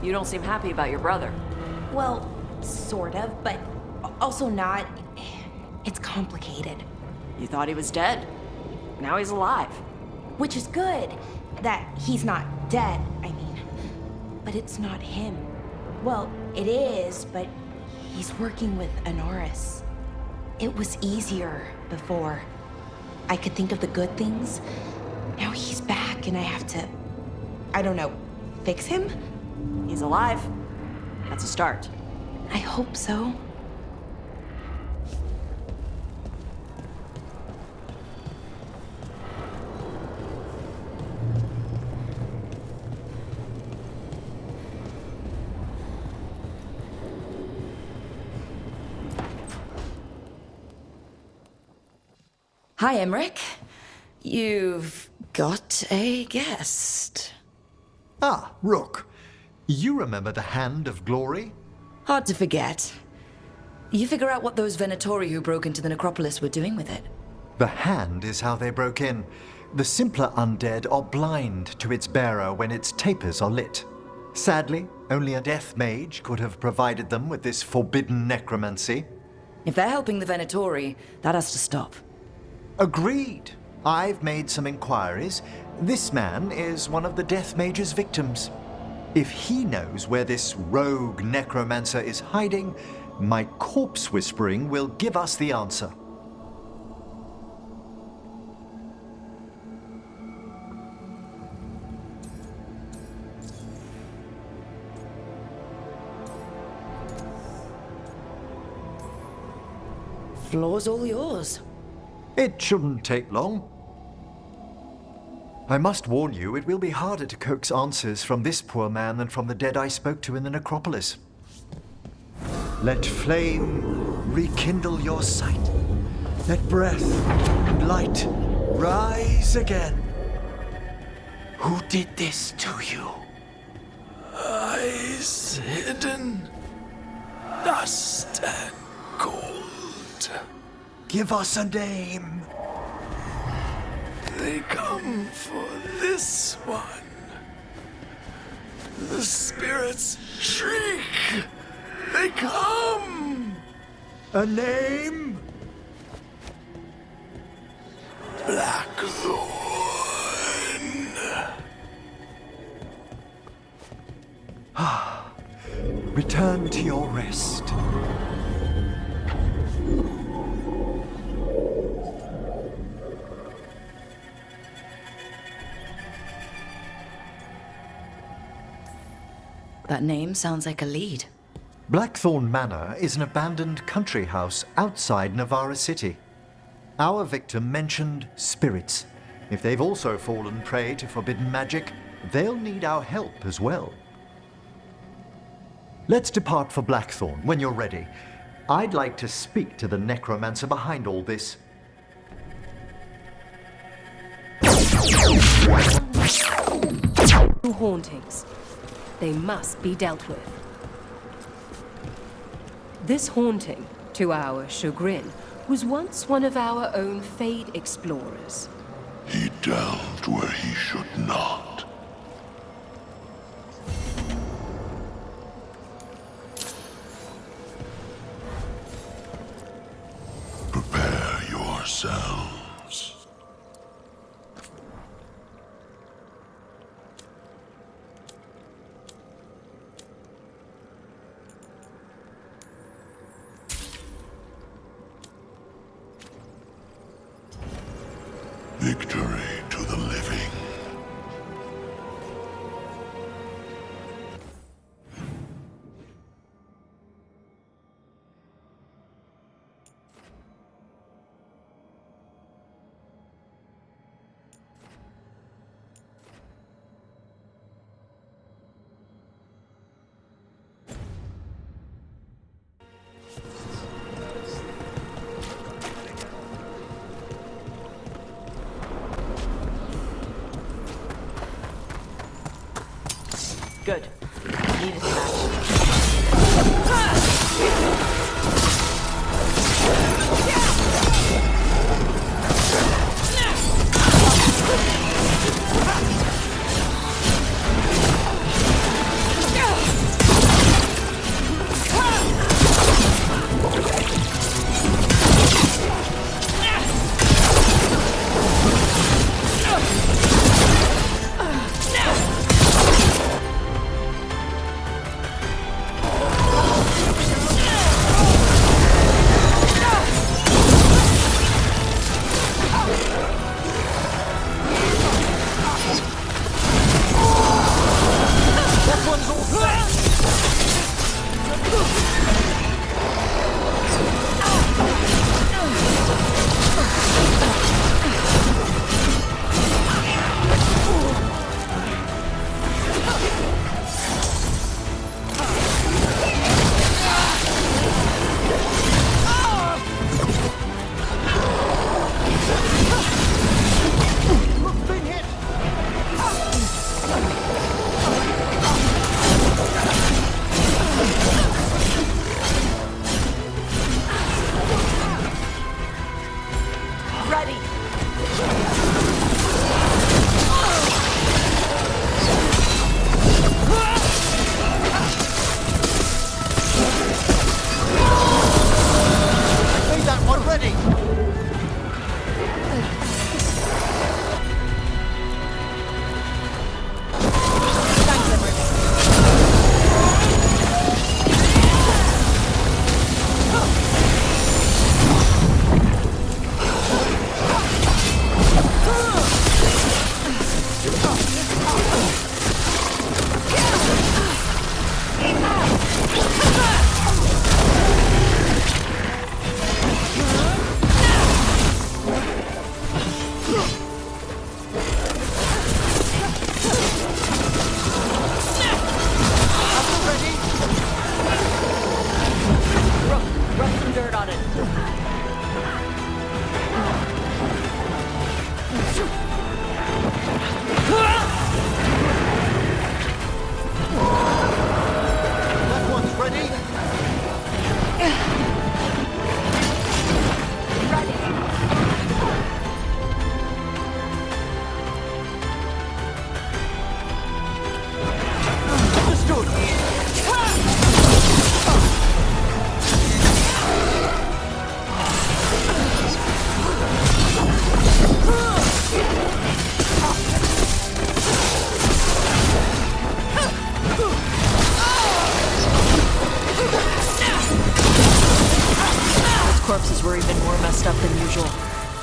You don't seem happy about your brother. Well, sort of, but also not. It's complicated. You thought he was dead. Now he's alive. Which is good. That he's not dead, I mean. But it's not him. Well, it is, but he's working with Anaris. It was easier before. I could think of the good things. Now he's back and I have to, I don't know, fix him? He's alive. That's a start. I hope so. Hi, Emmerich. You've got a guest. Ah, Rook. You remember the Hand of Glory? Hard to forget. You figure out what those Venatori who broke into the necropolis were doing with it. The Hand is how they broke in. The simpler undead are blind to its bearer when its tapers are lit. Sadly, only a death mage could have provided them with this forbidden necromancy. If they're helping the Venatori, that has to stop. Agreed. I've made some inquiries. This man is one of the Death Mage's victims. If he knows where this rogue necromancer is hiding, my corpse whispering will give us the answer. Floor's all yours. It shouldn't take long. I must warn you, it will be harder to coax answers from this poor man than from the dead I spoke to in the necropolis. Let flame rekindle your sight. Let breath and light rise again. Who did this to you? Eyes hidden, dust and gold. Give us a name. They come for this one. The spirits shriek. They come. A name? Blackthorn. Return to your rest. That name sounds like a lead. Blackthorn Manor is an abandoned country house outside Navarra City. Our victim mentioned spirits. If they've also fallen prey to forbidden magic, they'll need our help as well. Let's depart for Blackthorn when you're ready. I'd like to speak to the necromancer behind all this. Hauntings. They must be dealt with. This haunting, to our chagrin, was once one of our own Fade explorers. He delved where he should not. Prepare yourselves. Victory to the living. Good. Needed that.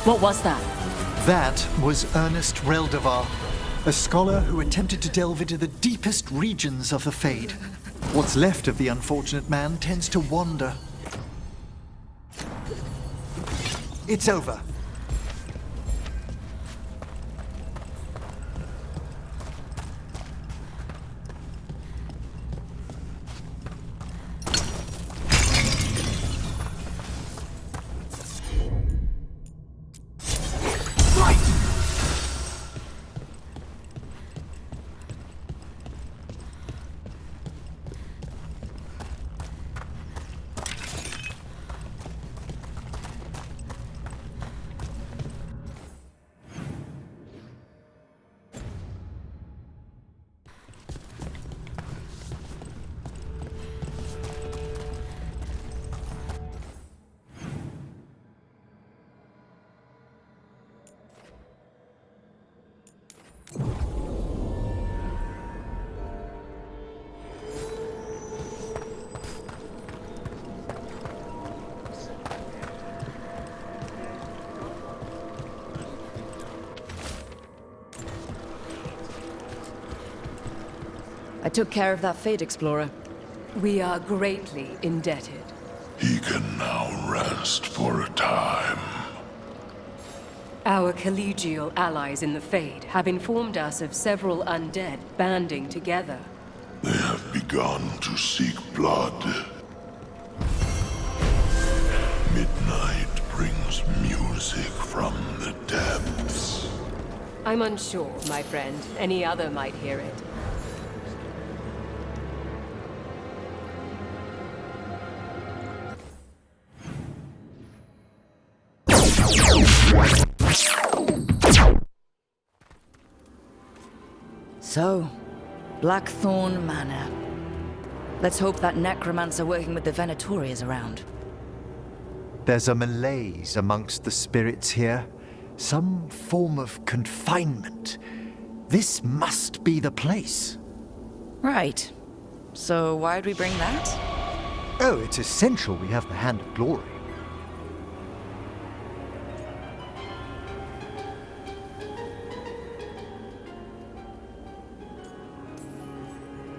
What was that? That was Ernest Reldevar, a scholar who attempted to delve into the deepest regions of the Fade. What's left of the unfortunate man tends to wander. It's over. I took care of that Fate Explorer. We are greatly indebted. He can now rest for a time. Our collegial allies in the Fade have informed us of several undead banding together. They have begun to seek blood. Midnight brings music from the depths. I'm unsure, my friend. Any other might hear it. So, Blackthorn Manor. Let's hope that necromancer working with the Venatori is around. There's a malaise amongst the spirits here. Some form of confinement. This must be the place. Right. So why'd we bring that? Oh, it's essential we have the Hand of Glory.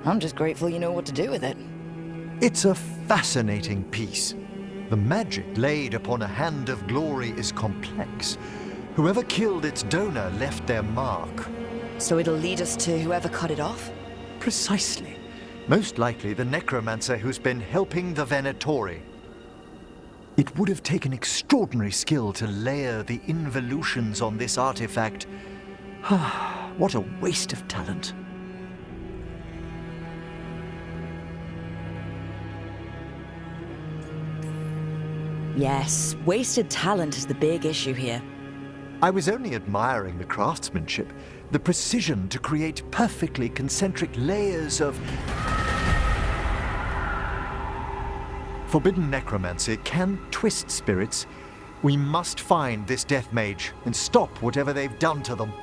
I'm just grateful you know what to do with it. It's a fascinating piece. The magic laid upon a Hand of Glory is complex. Whoever killed its donor left their mark. So it'll lead us to whoever cut it off? Precisely. Most likely the necromancer who's been helping the Venatori. It would have taken extraordinary skill to layer the involutions on this artifact. What a waste of talent. Yes, wasted talent is the big issue here. I was only admiring the craftsmanship, the precision to create perfectly concentric layers of forbidden necromancy can twist spirits. We must find this death mage and stop whatever they've done to them.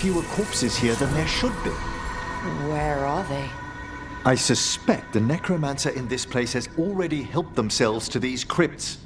fewer corpses here than there should be. Where are they? I suspect the necromancer in this place has already helped themselves to these crypts.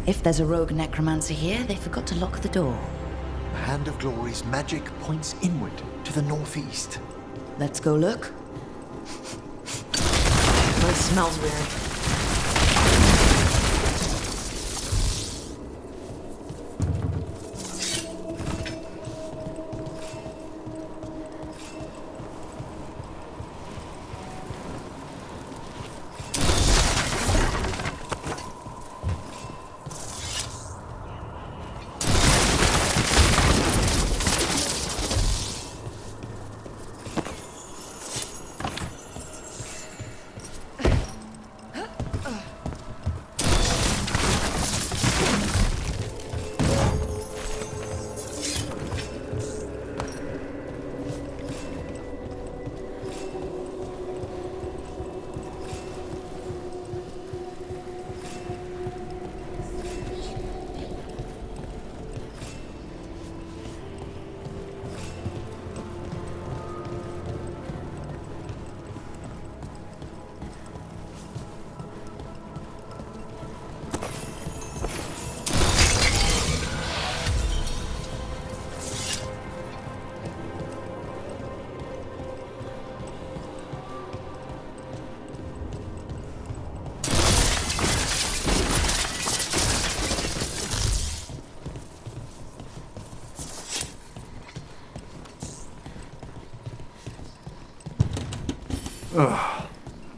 If there's a rogue necromancer here, they forgot to lock the door. The Hand of Glory's magic points inward to the northeast. Let's go look. But it smells weird.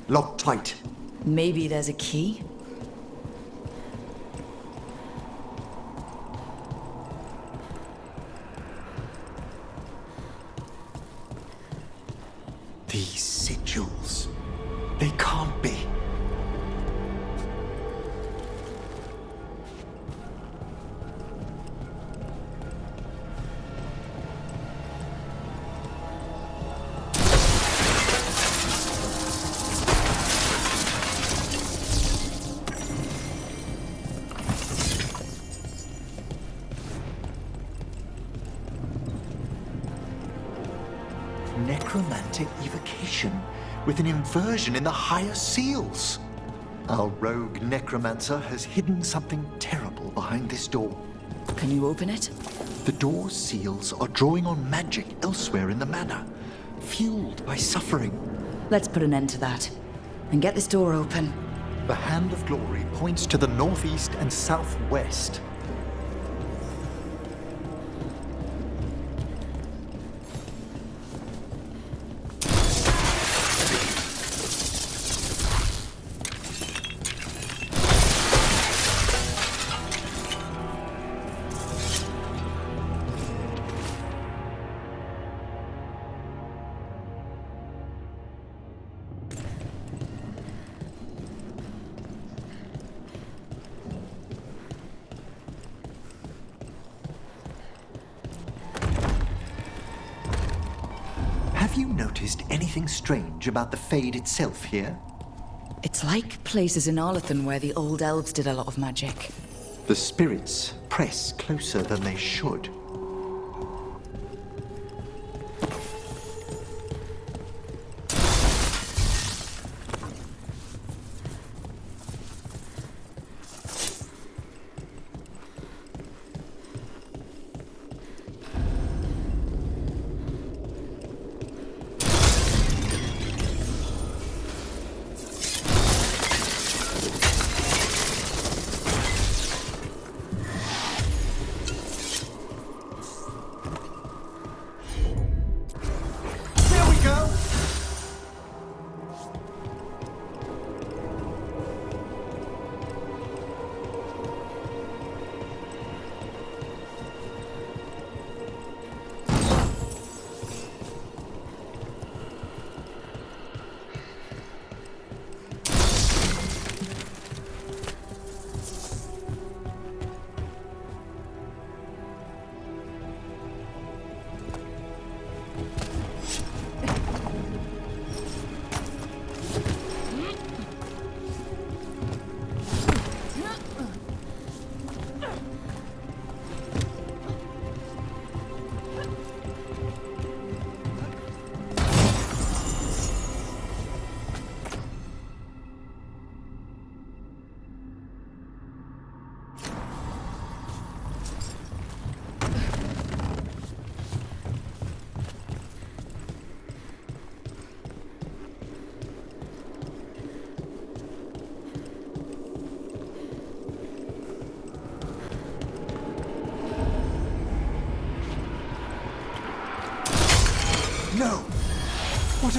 Locked tight. Maybe there's a key? These sigils. They can't be. Necromantic evocation with an inversion in the higher seals. Our rogue necromancer has hidden something terrible behind this door. Can you open it? The door's seals are drawing on magic elsewhere in the manor, fueled by suffering. Let's put an end to that. And get this door open. The Hand of Glory points to the northeast and southwest. Have you noticed anything strange about the Fade itself here? It's like places in Arlathan where the old elves did a lot of magic. The spirits press closer than they should.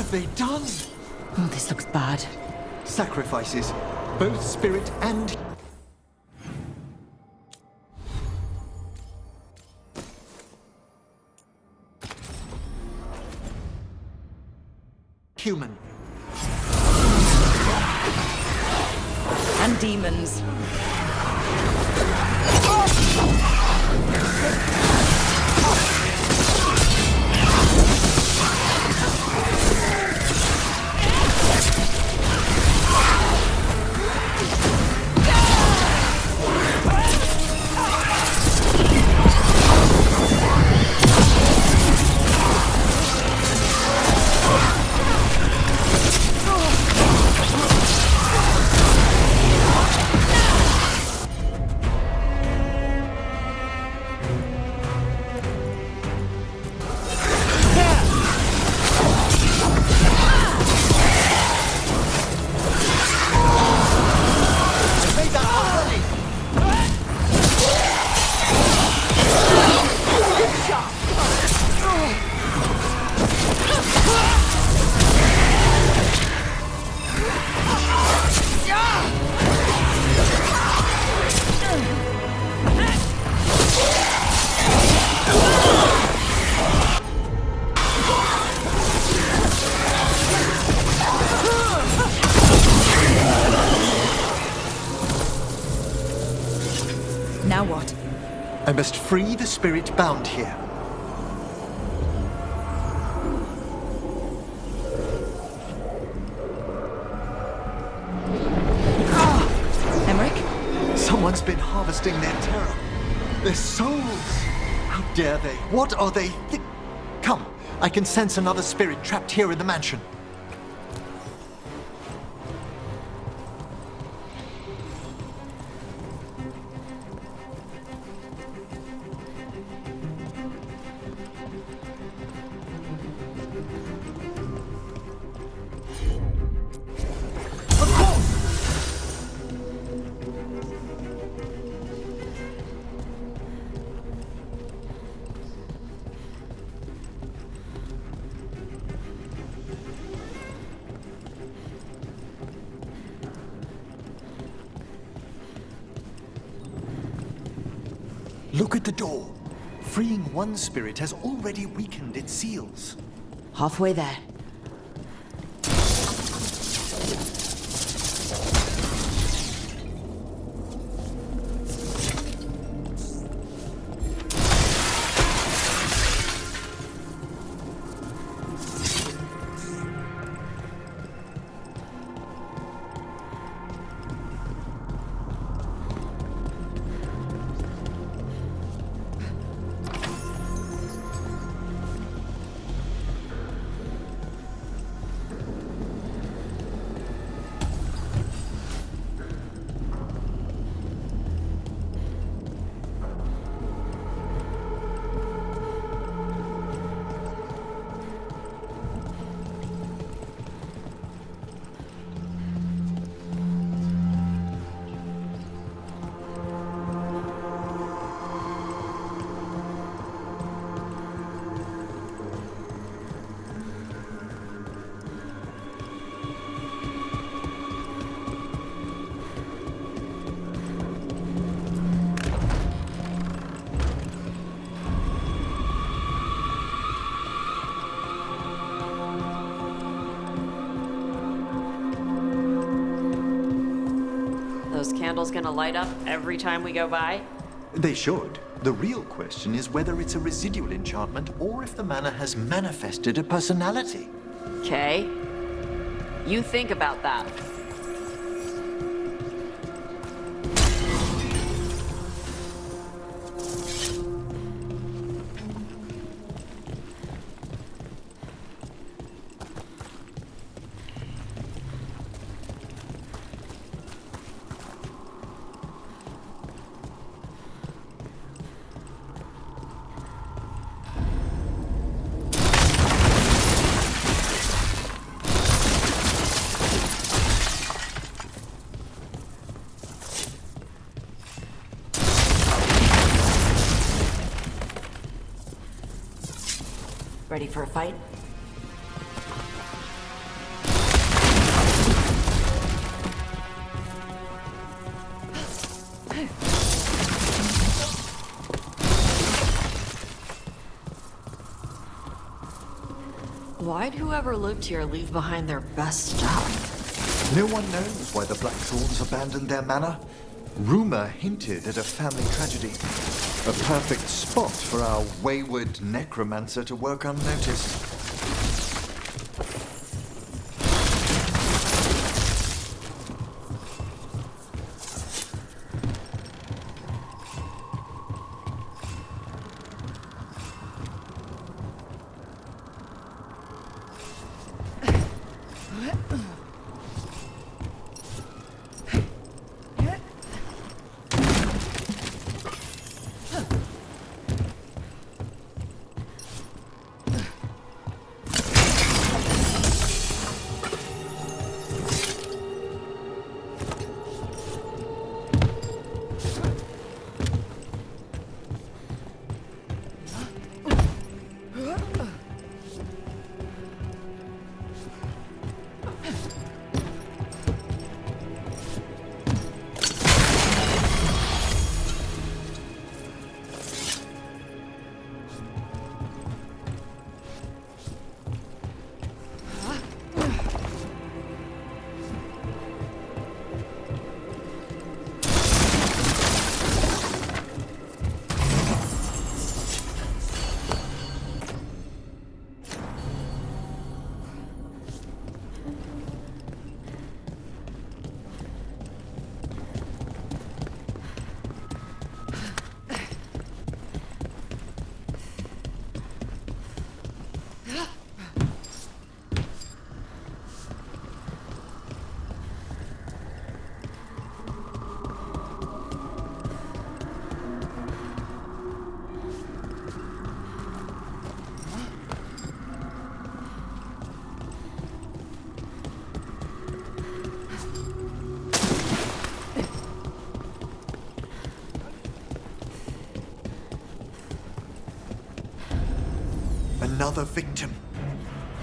have they done? Oh, this looks bad. Sacrifices, both spirit and human. And demons. Now what? I must free the spirit bound here. Emmerich? Someone's been harvesting their terror. Their souls. How dare they? What are they? Come, I can sense another spirit trapped here in the mansion. Look at the door. Freeing one spirit has already weakened its seals. Halfway there. Those candles gonna light up every time we go by? They should. The real question is whether it's a residual enchantment or if the manor has manifested a personality. Okay. You think about that. Ready for a fight? Why'd whoever lived here leave behind their best stuff? No one knows why the Blackthorns abandoned their manor. Rumor hinted at a family tragedy. A perfect spot for our wayward necromancer to work unnoticed. Another victim.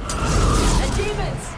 The demons!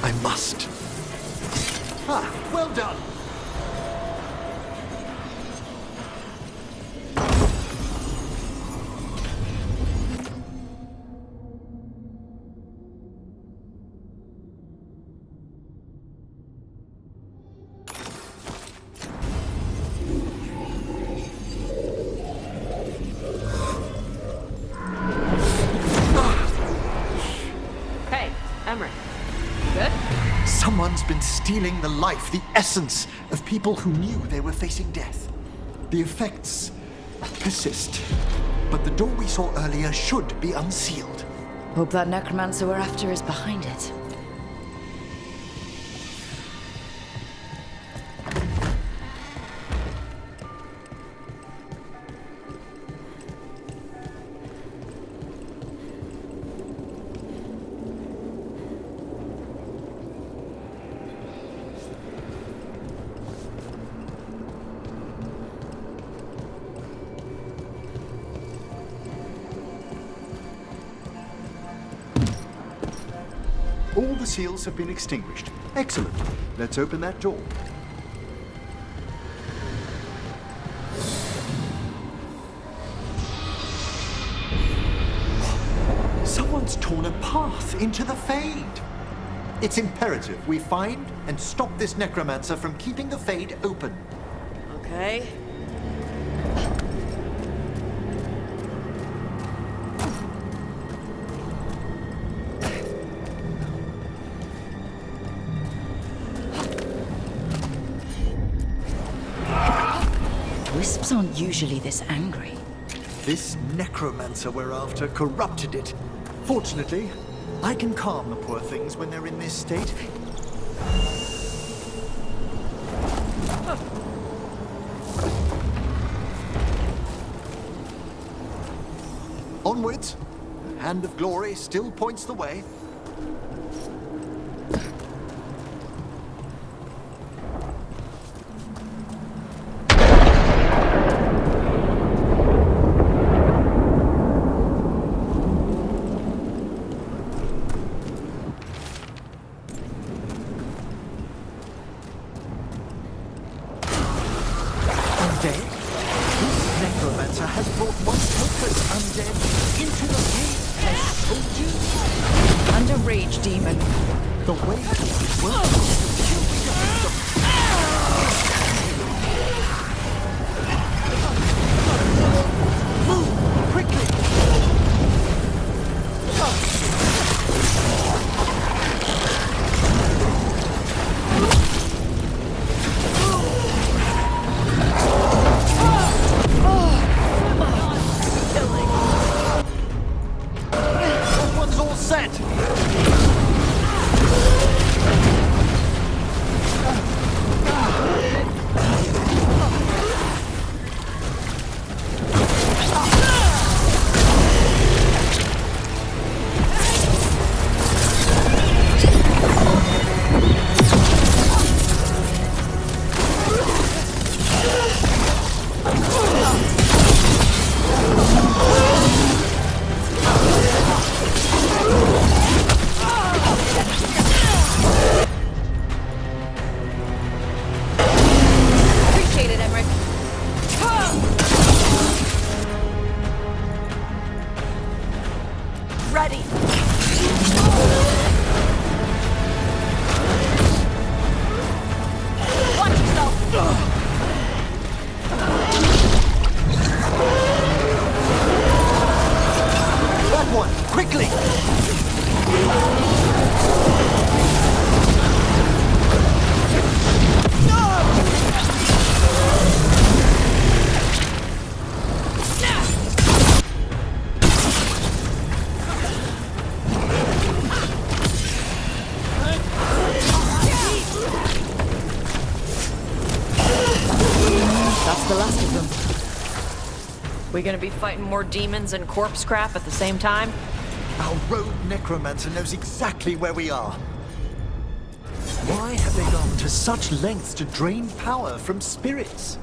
I must. Ah, well done. Someone's been stealing the life, the essence of people who knew they were facing death. The effects persist, but the door we saw earlier should be unsealed. Hope that necromancer we're after is behind it. All the seals have been extinguished. Excellent. Let's open that door. Someone's torn a path into the Fade. It's imperative we find and stop this necromancer from keeping the Fade open. Okay. Wisps aren't usually this angry. This necromancer we're after corrupted it. Fortunately, I can calm the poor things when they're in this state. Onwards. The hand of glory still points the way. We gonna be fighting more demons and corpse crap at the same time? Our rogue necromancer knows exactly where we are. Why have they gone to such lengths to drain power from spirits?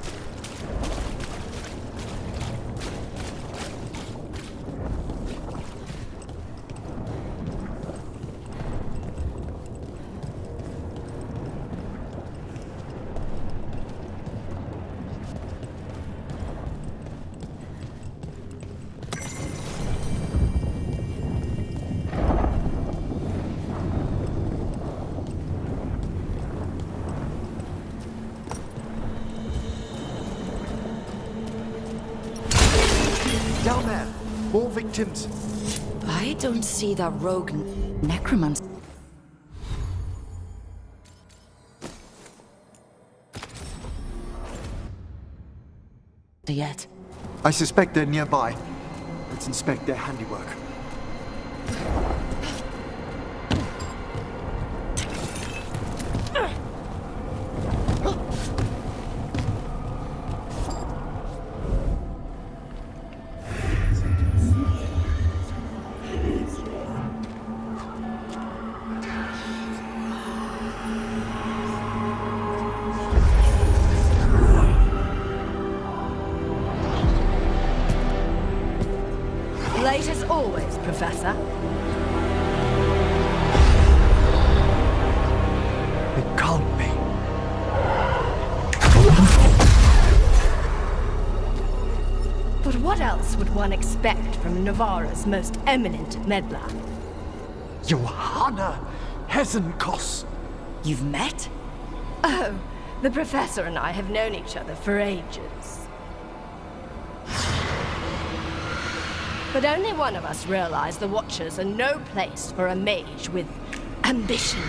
Down there! More victims! I don't see that rogue necromancer. yet. I suspect they're nearby. Let's inspect their handiwork. Late as always, Professor. It can't be. But what else would one expect from Navarra's most eminent meddler? Johanna Hesenkos. You've met? Oh, the Professor and I have known each other for ages. But only one of us realized the Watchers are no place for a mage with ambition.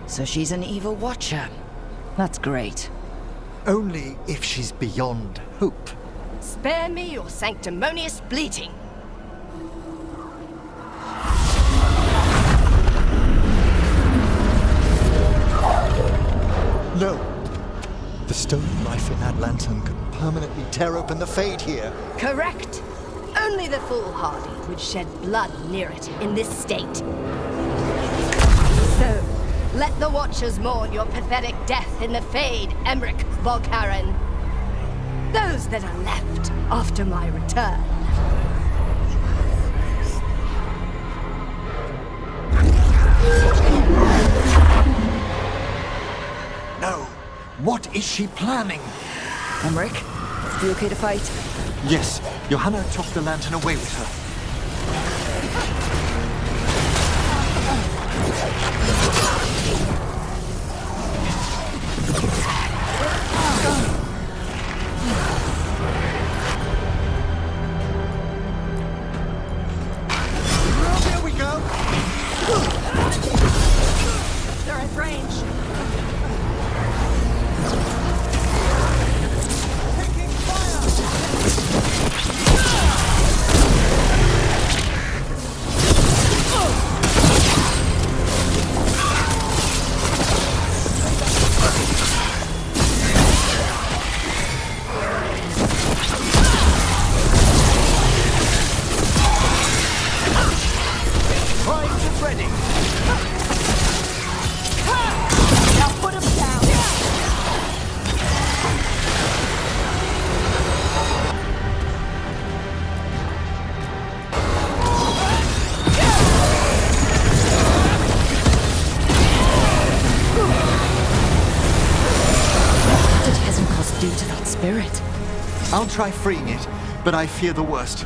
So she's an evil watcher. That's great. Only if she's beyond hope. Spare me your sanctimonious bleating. No. The stolen life in that lantern could permanently tear open the Fade here. Correct. Only the foolhardy would shed blood near it in this state. So, let the Watchers mourn your pathetic death in the Fade, Emmerich Volkaren. Those that are left after my return. No. What is she planning? Emmerich, you okay to fight? Yes, Johanna took the lantern away with her. Here we go. They're at range. Taking fire. Prize is ready. Now put him down. What did Hesenkos do to that spirit? I'll try freeing it, but I fear the worst.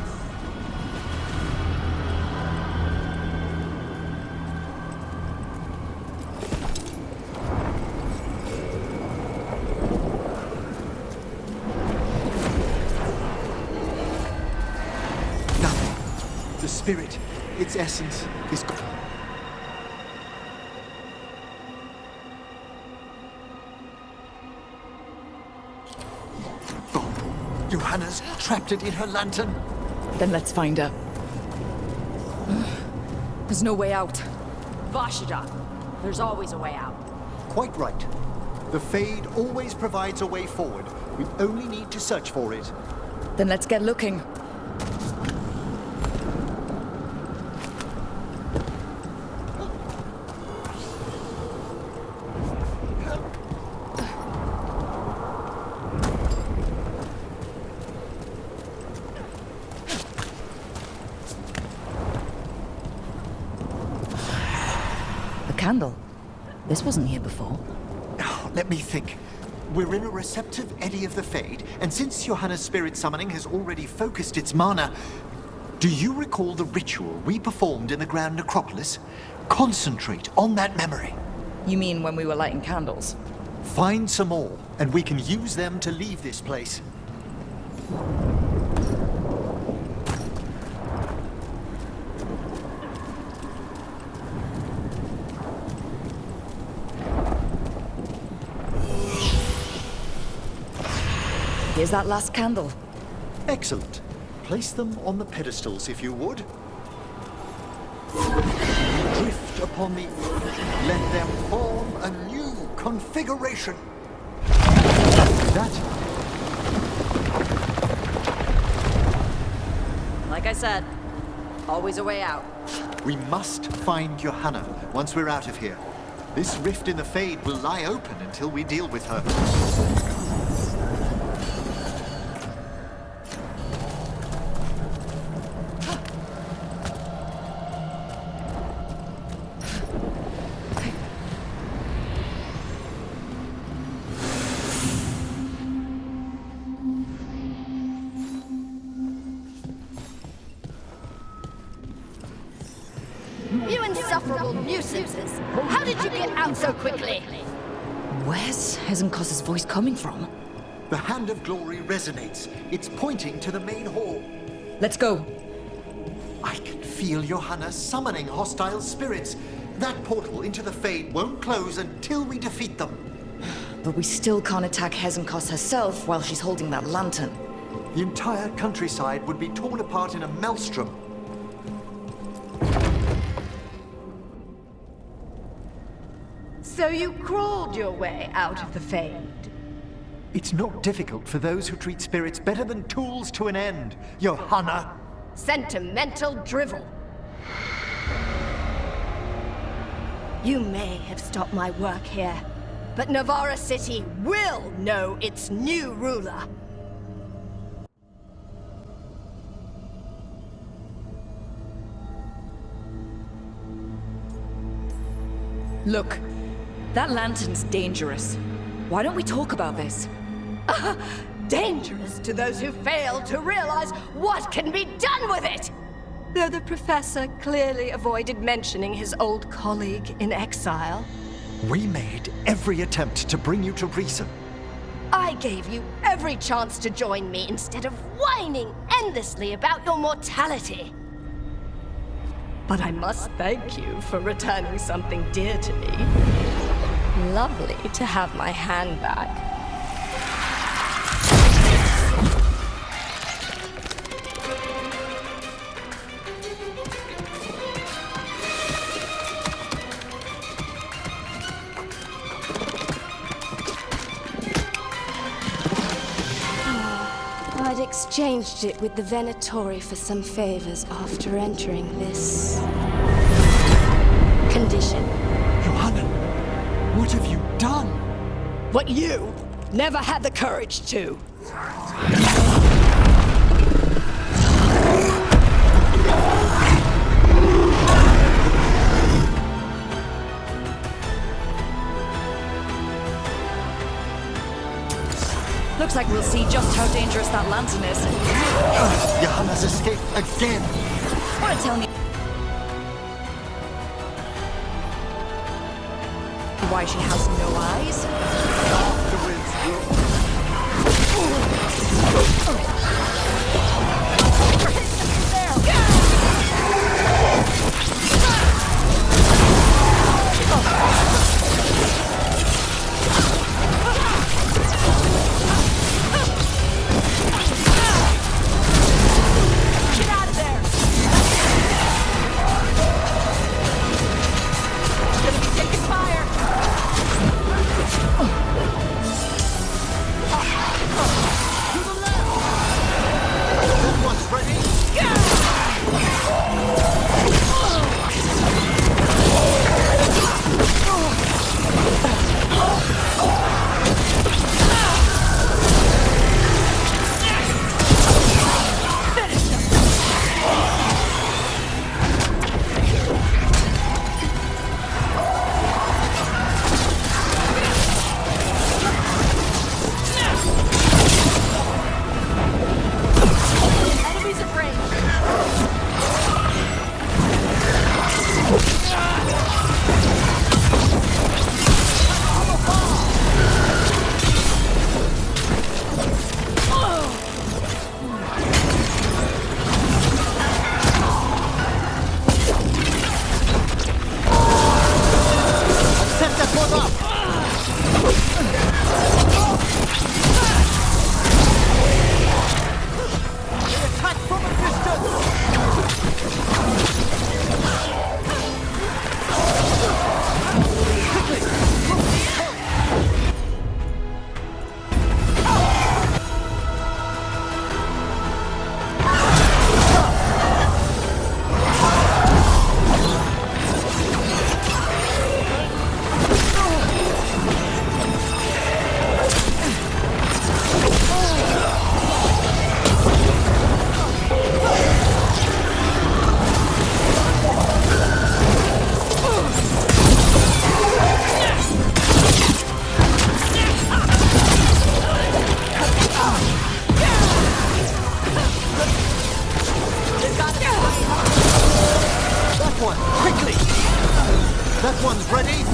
Nothing. The spirit, its essence, is gone. Gone. Johanna's trapped it in her lantern. Then let's find her. There's no way out. Vashida, there's always a way out. Quite right. The Fade always provides a way forward. We only need to search for it. Then let's get looking. A candle. This wasn't here before. Oh, let me think. We're in a receptive eddy of the Fade, and since Johanna's spirit summoning has already focused its mana, do you recall the ritual we performed in the Grand Necropolis? Concentrate on that memory. You mean when we were lighting candles? Find some more, and we can use them to leave this place. Here's that last candle. Excellent. Place them on the pedestals, if you would. Drift upon the... Let them form a new configuration. That... Like I said, always a way out. We must find Johanna once we're out of here. This rift in the Fade will lie open until we deal with her. You insufferable nuisances! How did you get out so quickly? Where's Hezenkos's voice coming from? The Hand of Glory resonates. It's pointing to the main hall. Let's go. I can feel Johanna summoning hostile spirits. That portal into the Fade won't close until we defeat them. But we still can't attack Hezenkos herself while she's holding that lantern. The entire countryside would be torn apart in a maelstrom. So you crawled your way out of the Fade? It's not difficult for those who treat spirits better than tools to an end, Johanna. Sentimental drivel. You may have stopped my work here, but Navarra City will know its new ruler. Look, that lantern's dangerous. Why don't we talk about this? Dangerous to those who fail to realize what can be done with it! Though the professor clearly avoided mentioning his old colleague in exile. We made every attempt to bring you to reason. I gave you every chance to join me instead of whining endlessly about your mortality. But I must thank you for returning something dear to me. Lovely to have my hand back. I'd exchanged it with the Venatori for some favors after entering this condition. Johanna, what have you done? What you never had the courage to. Looks like we'll see just how dangerous that lantern is. Johanna's escaped again. Wanna tell me why she has no eyes? That one's ready.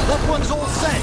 That one's all set.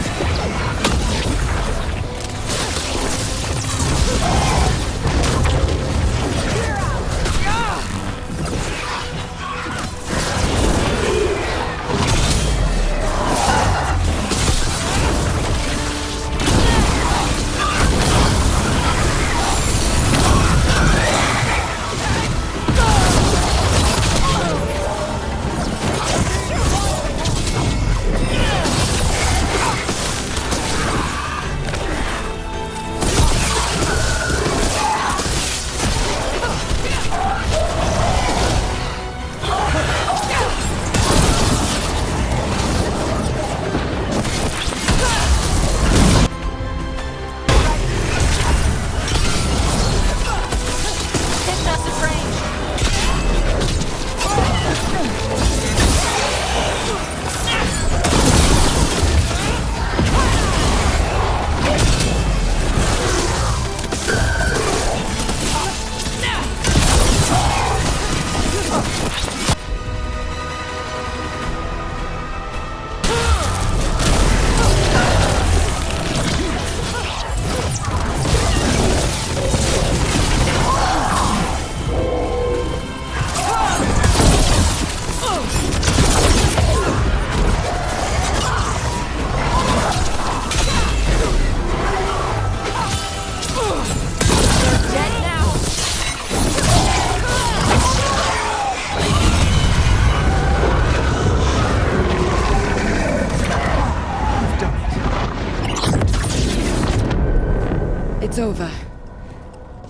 It's over.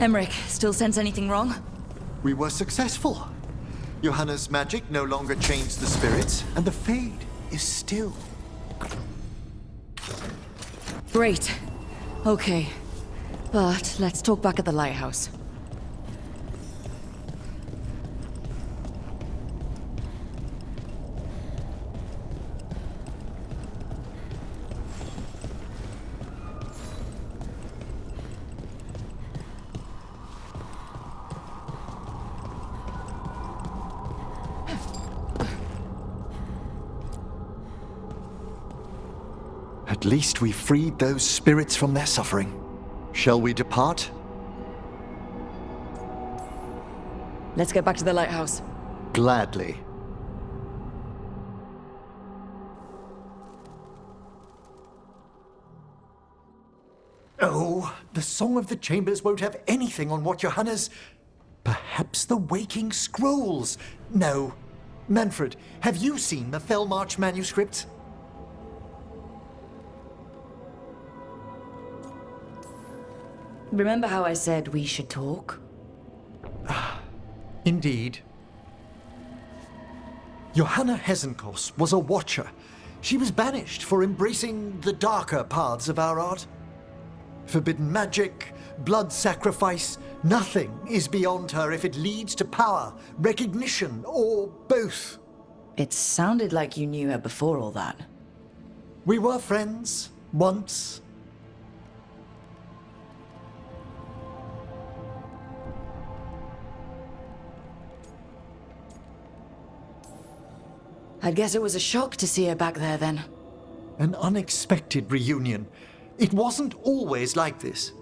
Emmerich, still sense anything wrong? We were successful. Johanna's magic no longer changed the spirits, and the Fade is still. Great. Okay. But let's talk back at the lighthouse. At least we freed those spirits from their suffering. Shall we depart? Let's get back to the lighthouse. Gladly. Oh, the Song of the Chambers won't have anything on what Johanna's... Perhaps the Waking Scrolls? No. Manfred, have you seen the Fellmarch manuscripts? Remember how I said we should talk? Indeed. Johanna Hesenkos was a watcher. She was banished for embracing the darker paths of our art. Forbidden magic, blood sacrifice, nothing is beyond her if it leads to power, recognition, or both. It sounded like you knew her before all that. We were friends, once. I guess it was a shock to see her back there then. An unexpected reunion. It wasn't always like this.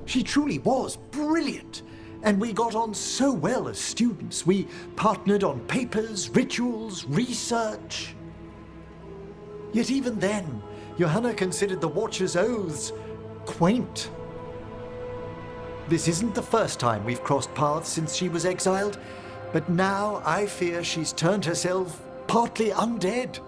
She truly was brilliant, and we got on so well as students. We partnered on papers, rituals, research. Yet even then, Johanna considered the Watcher's oaths quaint. This isn't the first time we've crossed paths since she was exiled, but now I fear she's turned herself partly undead.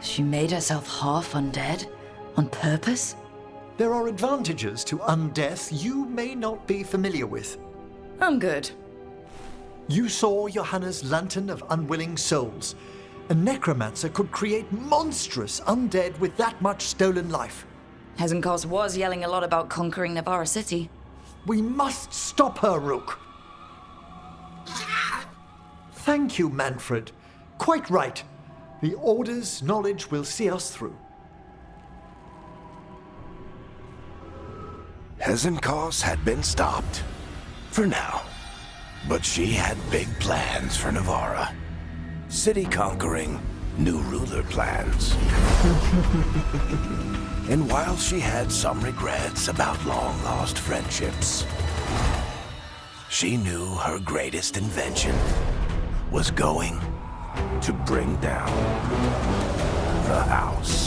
She made herself half undead? On purpose? There are advantages to undeath you may not be familiar with. I'm good. You saw Johanna's Lantern of Unwilling Souls. A necromancer could create monstrous undead with that much stolen life. Hezenkos was yelling a lot about conquering Navarra City. We must stop her, Rook. Thank you, Manfred. Quite right. The Order's knowledge will see us through. Hezenkos had been stopped. For now. But she had big plans for Navarra. City conquering, new ruler plans. And while she had some regrets about long-lost friendships, she knew her greatest invention was going to bring down the house.